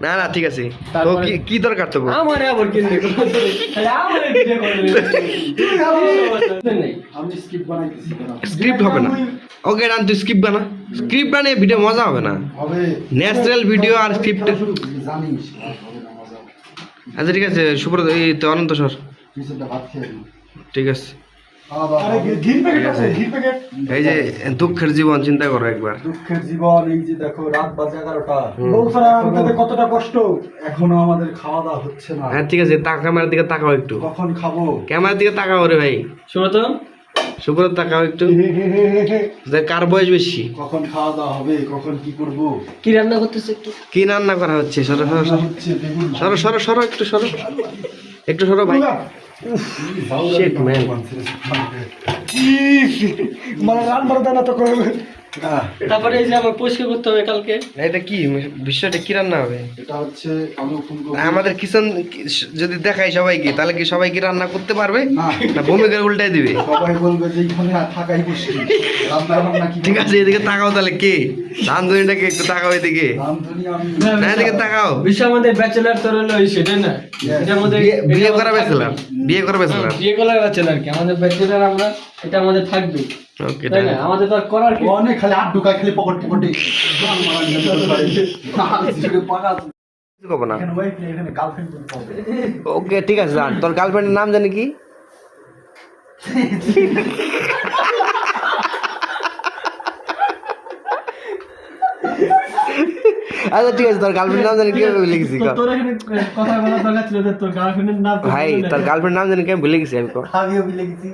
না না ঠিক আছে তো কি দরকার তো আমার আবার কি আমি স্ক্রিপ্ট বানাইতেছি স্ক্রিপ্ট হবে না ওকে রান তুই স্ক্রিপ্ট বানা স্ক্রিপ্ট বানিয়ে ভিডিও মজা হবে না হবে ন্যাচারাল ভিডিও আর স্ক্রিপ্ট জানিস হবে না মজা আচ্ছা ঠিক আছে সুব্রত এই তো অনন্ত স্যার পিছনটা ভাত খেয়ে ঠিক আছে আরে ঘির প্যাকেট আছে ঘির প্যাকেট এই যে দুঃখের জীবন চিন্তা করো একবার দুঃখের জীবন এই যে দেখো রাত বাজে 11টা বউসারা আমাদের কতটা কষ্ট এখনো আমাদের খাওয়া দাওয়া হচ্ছে না হ্যাঁ ঠিক আছে ক্যামেরার দিকে তাকাও একটু কখন খাবো ক্যামেরার দিকে তাকাও রে ভাই সুব্রত সুব্রত তাকাও একটু যে কার বয়স বেশি কখন খাওয়া দাওয়া হবে কখন কি করব কি রান্না করতেছে একটু কি রান্না করা হচ্ছে সরো সরো সরো হচ্ছে বেগুন সরো সরো সরো একটু সরো ভাই Shit, man. মানে রান মারতে না তো করবে তারপরে এই যে আমার পরিষ্কার করতে হবে কালকে এটা কি বিষয়টা কি রান্না হবে এটা হচ্ছে আলু ফুলকপি আমাদের কিচেন যদি দেখাই সবাইকে তাহলে কি সবাই কি রান্না করতে পারবে না না ভূমি করে উল্টাই দিবে সবাই বলবে যে এখানে থাকাই মুশকিল রান্না বান্না কি ঠিক আছে এদিকে তাকাও তাহলে কে রান্ধুনিটাকে একটু তাকাও এদিকে রান্ধুনি আমি না এদিকে তাকাও বিষয় আমাদের ব্যাচেলার তো রইলো সেটা না এটা আমাদের বিয়ে করা বেছিলাম বিয়ে করা বেছিলাম বিয়ে করার ব্যাচেলার কি আমাদের ব্যাচেলার আমরা এটা আমাদের থাকবে ওকে তাই না আমাদের তো আর করার কি অনেক খালি আট ঢুকা খালি পকেট পকেটে না এখানে ওয়াইফ নেই এখানে গার্লফ্রেন্ড করতে হবে ওকে ঠিক আছে জান তোর গার্লফ্রেন্ডের নাম জানি কি আচ্ছা ঠিক আছে তোর গার্লফ্রেন্ড নাম জানি কি আমি ভুলে গেছি তোর এখানে কথা বলার দরকার ছিল যে তোর গার্লফ্রেন্ডের নাম ভাই তোর গার্লফ্রেন্ড নাম জানি কি আমি ভুলে গেছি আমি আমিও মিলে গেছি